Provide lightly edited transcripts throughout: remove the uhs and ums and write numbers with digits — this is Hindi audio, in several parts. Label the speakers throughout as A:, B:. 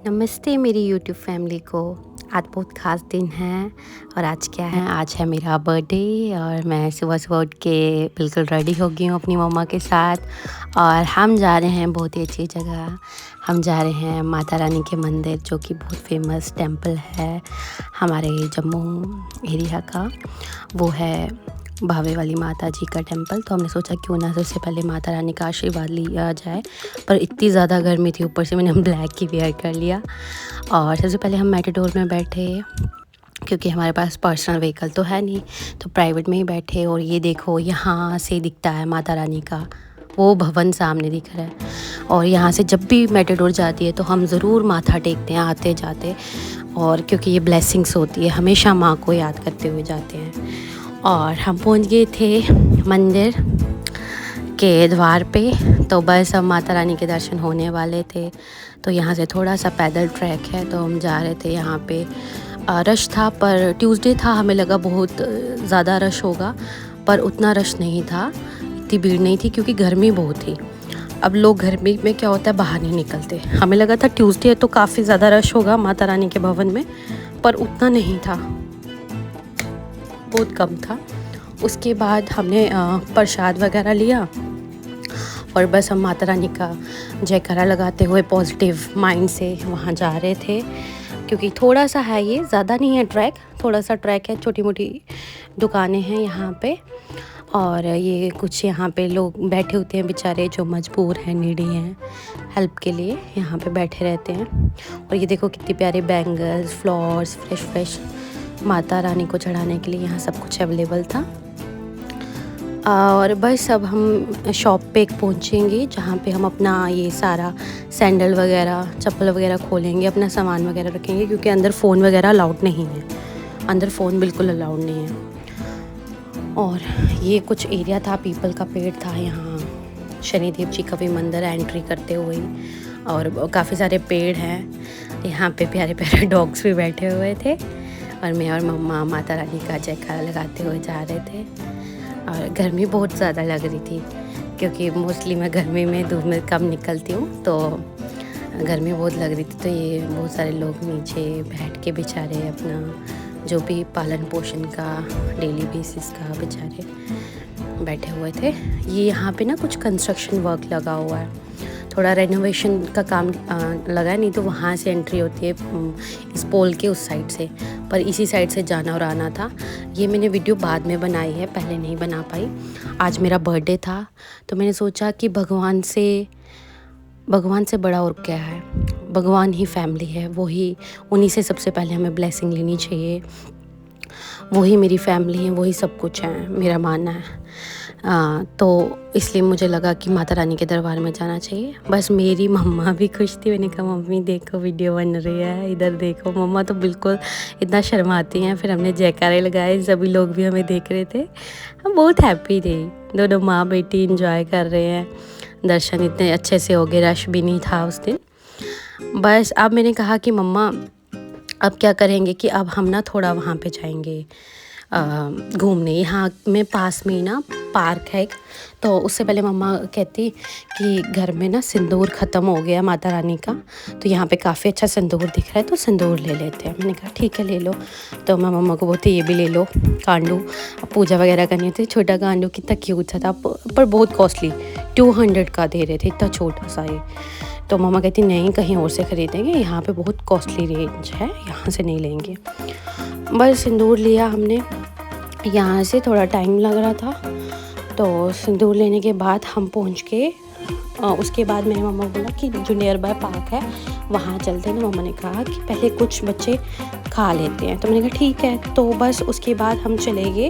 A: नमस्ते मेरी यूट्यूब फैमिली को। आज बहुत ख़ास दिन है और आज क्या है, आज है मेरा बर्थडे और मैं सुबह सुबह उठ के बिल्कुल रेडी हो गई हूँ अपनी मम्मा के साथ। और हम जा रहे हैं बहुत ही अच्छी जगह। हम जा रहे हैं माता रानी के मंदिर, जो कि बहुत फेमस टेंपल है हमारे जम्मू एरिया का। वो है भावे वाली माता जी का टेंपल। तो हमने सोचा क्यों ना सबसे पहले माता रानी का आशीर्वाद लिया जाए। पर इतनी ज़्यादा गर्मी थी, ऊपर से मैंने ब्लैक ही वेयर कर लिया। और सबसे पहले हम मेटाडोर में बैठे, क्योंकि हमारे पास पर्सनल व्हीकल तो है नहीं, तो प्राइवेट में ही बैठे। और ये देखो, यहाँ से दिखता है माता रानी का वो भवन सामने दिख रहा है। और यहाँ से जब भी मेटाडोर जाती है तो हम ज़रूर माथा टेकते हैं आते जाते। और क्योंकि ये ब्लेसिंग्स होती है, हमेशा माँ को याद करते हुए जाते हैं। और हम पहुँच गए थे मंदिर के द्वार पे। तो बस अब माता रानी के दर्शन होने वाले थे। तो यहाँ से थोड़ा सा पैदल ट्रैक है, तो हम जा रहे थे। यहाँ पे रश था, पर ट्यूसडे था, हमें लगा बहुत ज़्यादा रश होगा, पर उतना रश नहीं था, इतनी भीड़ नहीं थी, क्योंकि गर्मी बहुत थी। अब लोग गर्मी में क्या होता है, बाहर नहीं निकलते। हमें लगा था ट्यूसडे है तो काफ़ी ज़्यादा रश होगा माता रानी के भवन में, पर उतना नहीं था, बहुत कम था। उसके बाद हमने प्रसाद वगैरह लिया और बस हम माता रानी का जयकारा लगाते हुए पॉजिटिव माइंड से वहाँ जा रहे थे। क्योंकि थोड़ा सा है, ये ज़्यादा नहीं है ट्रैक, थोड़ा सा ट्रैक है, छोटी मोटी दुकानें हैं यहाँ पे। और ये कुछ यहाँ पे लोग बैठे होते हैं बेचारे, जो मजबूर हैं, नीडी हैं, हेल्प के लिए यहाँ पे बैठे रहते हैं। और ये देखो कितने प्यारे bangles, flowers, fresh Mata Rani को चढ़ाने के लिए यहाँ सब कुछ अवेलेबल था। और बस अब हम शॉप पे एक पहुँचेंगे, जहाँ पे हम अपना ये सारा सैंडल वगैरह, चप्पल वगैरह खोलेंगे, अपना सामान वगैरह रखेंगे, क्योंकि अंदर फ़ोन वगैरह अलाउड नहीं है। अंदर फ़ोन बिल्कुल अलाउड नहीं है। और ये कुछ एरिया था, पीपल का पेड़ था यहाँ, शनिदेव जी का भी मंदिर है एंट्री करते हुए। और काफ़ी सारे पेड़ हैं यहाँ पे, प्यारे प्यारे डॉग्स भी बैठे हुए थे। और मैं और मम्मा माता रानी का जयकारा लगाते हुए जा रहे थे। और गर्मी बहुत ज़्यादा लग रही थी, क्योंकि मोस्टली मैं गर्मी में धूप में कम निकलती हूँ, तो गर्मी बहुत लग रही थी। तो ये बहुत सारे लोग नीचे बैठ के बेचारे अपना जो भी पालन पोषण का डेली बेसिस का बेचारे बैठे हुए थे। ये यहाँ पे ना कुछ कंस्ट्रक्शन वर्क लगा हुआ है, थोड़ा रेनोवेशन का काम लगा है। नहीं तो वहाँ से एंट्री होती है इस पोल के उस साइड से, पर इसी साइड से जाना और आना था। ये मैंने वीडियो बाद में बनाई है, पहले नहीं बना पाई। आज मेरा बर्थडे था, तो मैंने सोचा कि भगवान से बड़ा और क्या है, भगवान ही फैमिली है, वही, उन्हीं से सबसे पहले हमें ब्लेसिंग लेनी चाहिए। वही मेरी फैमिली है, वही सब कुछ है, मेरा मानना है। तो इसलिए मुझे लगा कि माता रानी के दरबार में जाना चाहिए। बस मेरी मम्मा भी खुश थी। मैंने कहा मम्मी देखो वीडियो बन रही है, इधर देखो। मम्मा तो बिल्कुल इतना शर्माती हैं। फिर हमने जयकारे लगाए, सभी लोग भी हमें देख रहे थे। हम बहुत हैप्पी थे, दोनों माँ बेटी इंजॉय कर रहे हैं। दर्शन इतने अच्छे से हो गए, रश भी नहीं था उस दिन। बस अब मैंने कहा कि मम्मा अब क्या करेंगे कि अब हम ना थोड़ा वहाँ पे जाएंगे घूमने। यहाँ में पास में ही ना पार्क है एक। तो उससे पहले मम्मा कहती कि घर में ना सिंदूर ख़त्म हो गया माता रानी का, तो यहाँ पे काफ़ी अच्छा सिंदूर दिख रहा है, तो सिंदूर ले लेते हैं। मैंने कहा ठीक है ले लो। तो मैं मम्मा को बोलती ये भी ले लो, कांडू पूजा वगैरह करनी होती है। छोटा कांडू कितना क्यूट सा था, पर बहुत कॉस्टली, 200 का दे रहे थे, इतना छोटा सा ये। तो मम्मा कहती नहीं, कहीं और से ख़रीदेंगे, यहाँ पे बहुत कॉस्टली रेंज है, यहाँ से नहीं लेंगे। बस सिंदूर लिया हमने। यहाँ से थोड़ा टाइम लग रहा था, तो सिंदूर लेने के बाद हम पहुँच के उसके बाद मैंने मम्मा को बोला कि जो नियर बाय पार्क है वहाँ चलते हैं। मम्मा ने कहा कि पहले कुछ बच्चे खा लेते हैं, तो मैंने कहा ठीक है। तो बस उसके बाद हम चले गए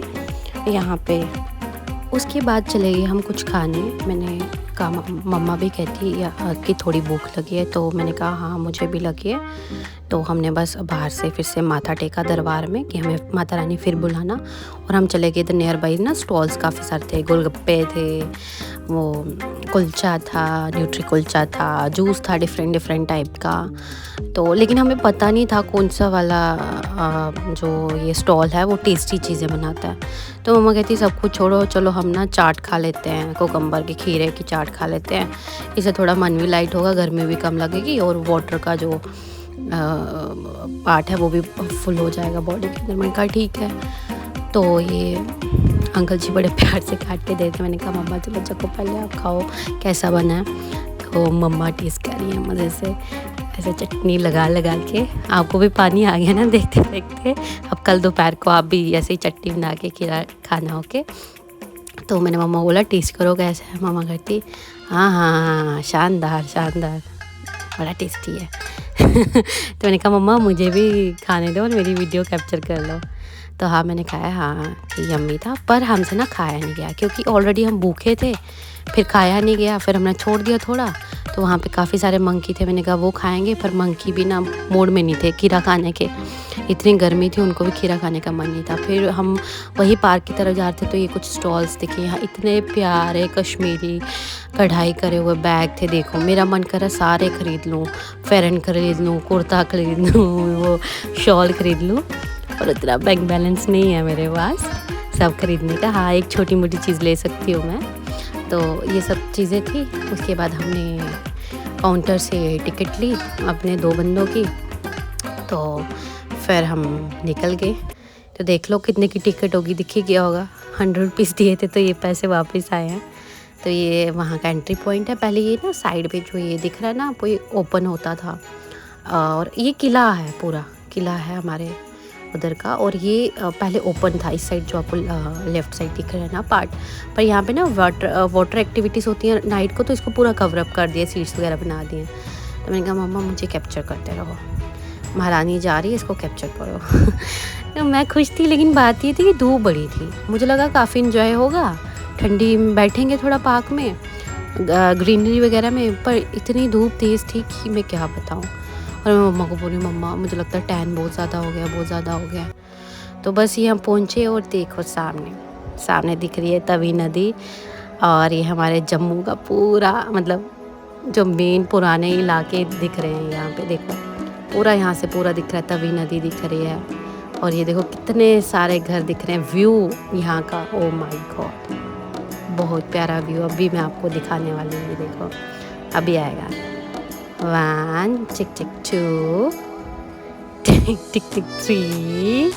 A: यहाँ पे, उसके बाद चले गए हम कुछ खाने। मैंने कहा मम्मा भी कहती कि थोड़ी भूख लगी है, तो मैंने कहा हाँ मुझे भी लगी है। तो हमने बस बाहर से फिर से माथा टेका दरबार में कि हमें माता रानी फिर बुलाना। और हम चले गए, इधर नियर बाई ना स्टॉल्स काफ़ी सारे थे, गोलगप्पे थे, वो कुलचा था, न्यूट्री कुलचा था, जूस था डिफरेंट टाइप का। तो लेकिन हमें पता नहीं था कौन सा वाला जो ये स्टॉल है वो टेस्टी चीज़ें बनाता है। तो मम्मा कहती सब कुछ छोड़ो, चलो हम ना चाट खा लेते हैं, कोकम्बर के खीरे की चाट खा लेते हैं, इससे थोड़ा मन भी लाइट होगा, गर्मी भी कम लगेगी। और वाटर का जो पार्ट है वो भी फुल हो जाएगा बॉडी के अंदर। मैंने कहा ठीक है। तो ये अंकल जी बड़े प्यार से काट के देते। मैंने कहा मम्मा चलो चको पहले आप खाओ कैसा बना है। तो मम्मा टेस्ट कर रही है मज़े से, ऐसे चटनी लगा लगा के। आपको भी पानी आ गया ना देखते देखते। अब कल दोपहर को आप भी ऐसे ही चटनी बना के खिला खाना। ओके, तो मैंने मम्मा बोला टेस्ट करो कैसा है। मम्मा कहती हाँ हाँ हाँ शानदार शानदार, बड़ा टेस्टी है। तो मैंने कहा मम्मा मुझे भी खाने दो और मेरी वीडियो कैप्चर कर लो। तो हाँ मैंने खाया, हाँ यम्मी था, पर हमसे ना खाया नहीं गया क्योंकि ऑलरेडी हम भूखे थे। फिर खाया नहीं गया, फिर हमने छोड़ दिया थोड़ा। तो वहाँ पे काफ़ी सारे मंकी थे, मैंने कहा वो खाएंगे, पर मंकी भी ना मूड में नहीं थे खीरा खाने के। इतनी गर्मी थी, उनको भी खीरा खाने का मन नहीं था। फिर हम वही पार्क की तरफ जा रहे थे तो ये कुछ स्टॉल्स दिखे। यहाँ इतने प्यारे कश्मीरी कढ़ाई करे हुए बैग थे। देखो मेरा मन कर रहा सारे ख़रीद लूँ, फेरन खरीद लूँ, कुर्ता खरीद लूँ, वो शॉल खरीद लूँ, और उतना बैंक बैलेंस नहीं है मेरे पास सब खरीदने का। हाँ एक छोटी मोटी चीज़ ले सकती हूँ मैं। तो ये सब चीज़ें थी। उसके बाद हमने काउंटर से टिकट ली अपने 2 बंदों की। तो फिर हम निकल गए। तो देख लो कितने की टिकट होगी, दिख ही गया होगा। 100 रुपीज़ दिए थे तो ये पैसे वापस आए हैं। तो ये वहाँ का एंट्री पॉइंट है। पहले ये ना साइड पे जो ये दिख रहा है ना आपको, ये ओपन होता था। और ये किला है, पूरा किला है हमारे उधर का। और ये पहले ओपन था, इस साइड जो आपको लेफ़्ट साइड दिख रहा है ना पार्ट। पर यहाँ पे ना वाटर एक्टिविटीज़ होती हैं नाइट को, तो इसको पूरा कवर अप कर दिया, सीट्स वगैरह बना दिए। तो मैंने कहा मम्मा मुझे कैप्चर करते रहो, महारानी जा रही है इसको कैप्चर करो। तो मैं खुश थी, लेकिन बात ये थी कि धूप बड़ी थी। मुझे लगा काफ़ी इन्जॉय होगा, ठंडी में बैठेंगे थोड़ा पार्क में, ग्रीनरी वगैरह में, पर इतनी धूप तेज़ थी कि मैं क्या बताऊँ। और मैं मम्मा को बोली मम्मा मुझे लगता है टैन बहुत ज़्यादा हो गया, बहुत ज़्यादा हो गया। तो बस ये हम पहुँचे और देखो सामने दिख रही है तवी नदी। और ये हमारे जम्मू का पूरा मतलब जो मेन पुराने इलाके दिख रहे हैं यहाँ पे। देखो पूरा यहाँ से पूरा दिख रहा है, तवी नदी दिख रही है। और ये देखो कितने सारे घर दिख रहे हैं, व्यू यहाँ का, ओ माय गॉड बहुत प्यारा व्यू। अभी मैं आपको दिखाने वाली हूँ, देखो अभी आएगा। 1 टिक टिक 2 टिक टिक टिक 3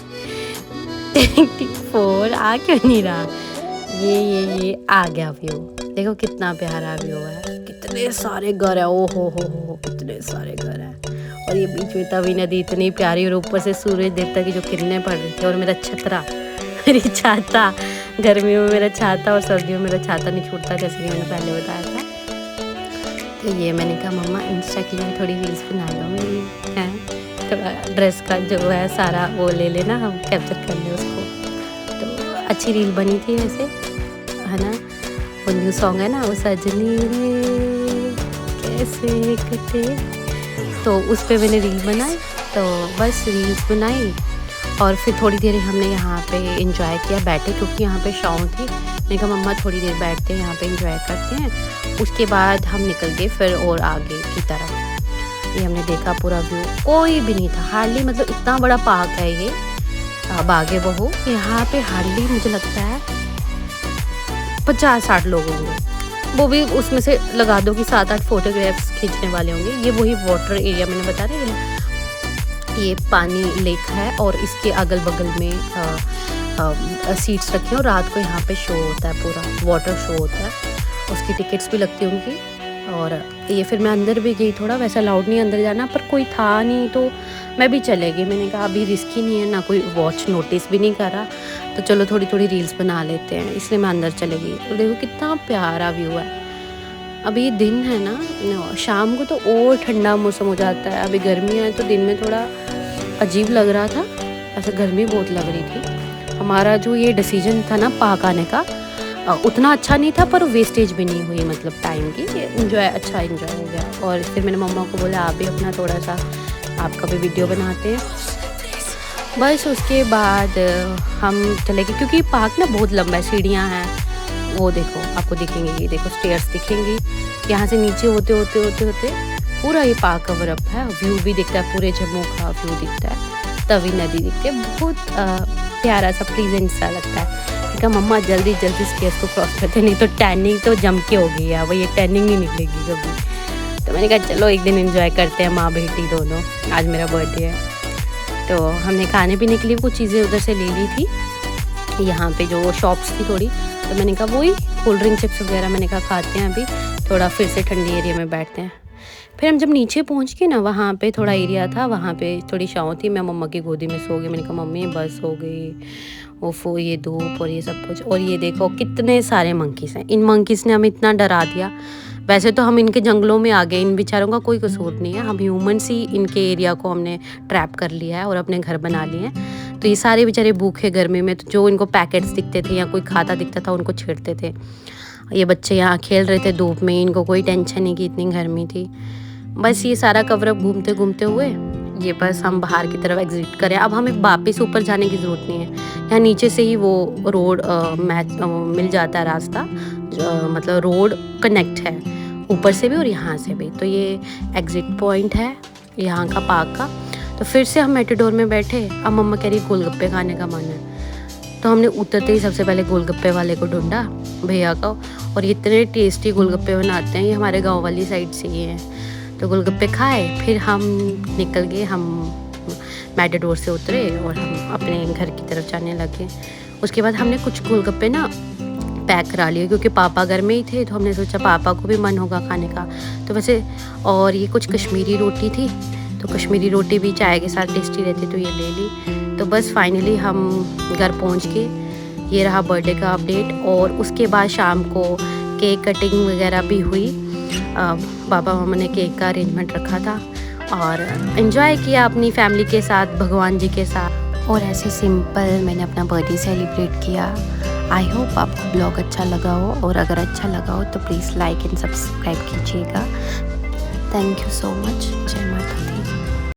A: टिक टिक 4। आ क्यों नहीं रहा? ये आ गया व्यू। देखो कितना प्यारा व्यू है, कितने सारे घर है, ओ हो कितने सारे घर है। और ये बीच में तवी नदी इतनी प्यारी, और ऊपर से सूरज देवता की जो किरणें पड़ रही थी। और मेरा छतरा, मेरी छाता, गर्मियों में मेरा छाता और सर्दियों में मेरा छाता नहीं छूटता, जैसे कि मैंने पहले बताया था। तो ये मैंने कहा मम्मा इंस्टा के लिए थोड़ी रील्स बना लो मेरी, हैं थोड़ा ड्रेस का जो है सारा वो ले लेना, हम कैप्चर कर ले उसको। तो अच्छी रील बनी थी वैसे, है ना। वो न्यू सॉन्ग है ना, वो सजनी रे कैसे कटे, तो उस पर मैंने रील बनाई। तो बस रील्स बनाई और फिर थोड़ी देर हमने यहाँ पे एंजॉय किया बैठे, क्योंकि यहाँ पे शाम थी। मैंने कहा मम्मा थोड़ी देर बैठते हैं यहाँ पे एंजॉय करते हैं। उसके बाद हम निकल गए फिर और आगे की तरफ। ये हमने देखा पूरा व्यू, कोई भी नहीं था हार्डली, मतलब इतना बड़ा पार्क है ये बागे बहू। यहाँ पे हार्डली मुझे लगता है 50-60 लोग होंगे, वो भी उसमें से लगा दो कि 7-8 फोटोग्राफ्स खींचने वाले होंगे। ये वही वाटर एरिया मैंने बता रही है, ये पानी लेक है और इसके अगल बगल में सीट्स रखी हैं। और रात को यहाँ पे शो होता है, पूरा वाटर शो होता है, उसकी टिकट्स भी लगती होंगी। और ये फिर मैं अंदर भी गई, थोड़ा वैसा लाउड नहीं अंदर जाना, पर कोई था नहीं तो मैं भी चले गई। मैंने कहा अभी रिस्की नहीं है, ना कोई वॉच नोटिस भी नहीं करा, तो चलो थोड़ी थोड़ी रील्स बना लेते हैं, इसलिए मैं अंदर चले गई। और देखो कितना प्यारा व्यू है। अभी ये दिन है ना, शाम को तो और ठंडा मौसम हो जाता है। अभी गर्मियाँ हैं तो दिन में थोड़ा अजीब लग रहा था, ऐसे गर्मी बहुत लग रही थी। हमारा जो ये डिसीजन था ना पार्क आने का, उतना अच्छा नहीं था, पर वेस्टेज भी नहीं हुई, मतलब टाइम की अच्छा एंजॉय हो गया। और फिर मैंने मम्मा को बोला आप भी अपना थोड़ा सा आपका भी वीडियो बनाते हैं। बस उसके बाद हम चले गए, क्योंकि पार्क ना बहुत लंबा है, सीढ़ियाँ हैं, वो देखो आपको दिखेंगी, ये देखो स्टेयर्स दिखेंगी। यहाँ से नीचे होते होते होते होते पूरा ये पार्क कवर अप है। व्यू भी दिखता है, पूरे जम्मू का व्यू दिखता है, तवी नदी दिखती है, बहुत प्यारा सा प्लीजेंट सा लगता है। कहा मम्मा जल्दी जल्दी स्टेयर्स को क्रॉस करते, नहीं तो टैनिंग तो जम के हो गई है, वो ये टैनिंग नहीं निकलेगी कभी। तो मैंने कहा चलो एक दिन एंजॉय करते हैं माँ बेटी दोनों, आज मेरा बर्थडे है। तो हमने खाने पीने के लिए कुछ चीज़ें उधर से ले ली थी, यहाँ पे जो शॉप्स थी थोड़ी, तो मैंने कहा वही कोल्ड ड्रिंक चिप्स वगैरह मैंने कहा खाते हैं, अभी थोड़ा फिर से ठंडी एरिया में बैठते हैं। फिर हम जब नीचे पहुँच गए ना, वहाँ पे थोड़ा एरिया था, वहाँ पे थोड़ी छाँव थी, मैं मम्मा की गोदी में सो गई। मैंने कहा मम्मी बस हो गई, ओफो ये धूप और ये सब कुछ। और ये देखो कितने सारे मंकीज़ हैं, इन मंकीज़ ने हमें इतना डरा दिया। वैसे तो हम इनके जंगलों में आ गए, इन बेचारों का कोई कसूर नहीं है, हम ह्यूमन्स ही इनके एरिया को हमने ट्रैप कर लिया है और अपने घर बना लिए हैं। तो ये सारे बेचारे भूखे गर्मी में, तो जो इनको पैकेट्स दिखते थे या कोई खाता दिखता था उनको छेड़ते थे। ये बच्चे यहाँ खेल रहे थे धूप में, इनको कोई टेंशन नहीं कि इतनी गर्मी थी। बस ये सारा कवरअप घूमते घूमते हुए ये बस हम बाहर की तरफ एग्जिट करें। अब हमें वापस ऊपर जाने की ज़रूरत नहीं है, यहाँ नीचे से ही वो रोड मिल जाता है रास्ता, मतलब रोड कनेक्ट है ऊपर से भी और यहाँ से भी। तो ये एग्ज़िट पॉइंट है यहाँ का पार्क का। तो फिर से हम मेटाडोर में बैठे। अब मम्मा कह रही गोलगप्पे खाने का मन है, तो हमने उतरते ही सबसे पहले गोलगप्पे वाले को ढूंढा, भैया का। और ये इतने टेस्टी गोलगप्पे बनाते हैं, ये हमारे गाँव वाली साइड से ही है। तो गोलगप्पे खाए, फिर हम निकल गए, हम मेटाडोर से उतरे और हम अपने घर की तरफ जाने लगे। उसके बाद हमने कुछ गोलगप्पे ना पैक करा लिए, क्योंकि पापा घर में ही थे, तो हमने सोचा पापा को भी मन होगा खाने का। तो वैसे और ये कुछ कश्मीरी रोटी थी, तो कश्मीरी रोटी भी चाय के साथ टेस्टी रहती, तो ये ले ली। तो बस फाइनली हम घर पहुंच गए। ये रहा बर्थडे का अपडेट। और उसके बाद शाम को केक कटिंग वगैरह भी हुई। पापा मामा ने केक का अरेंजमेंट रखा था और एंजॉय किया अपनी फैमिली के साथ, भगवान जी के साथ। और ऐसे सिंपल मैंने अपना बर्थडे सेलिब्रेट किया। आई होप आपको ब्लॉग अच्छा लगा हो, और अगर अच्छा लगा हो तो प्लीज़ लाइक एंड सब्सक्राइब कीजिएगा। Thank you so much. जय माता दी।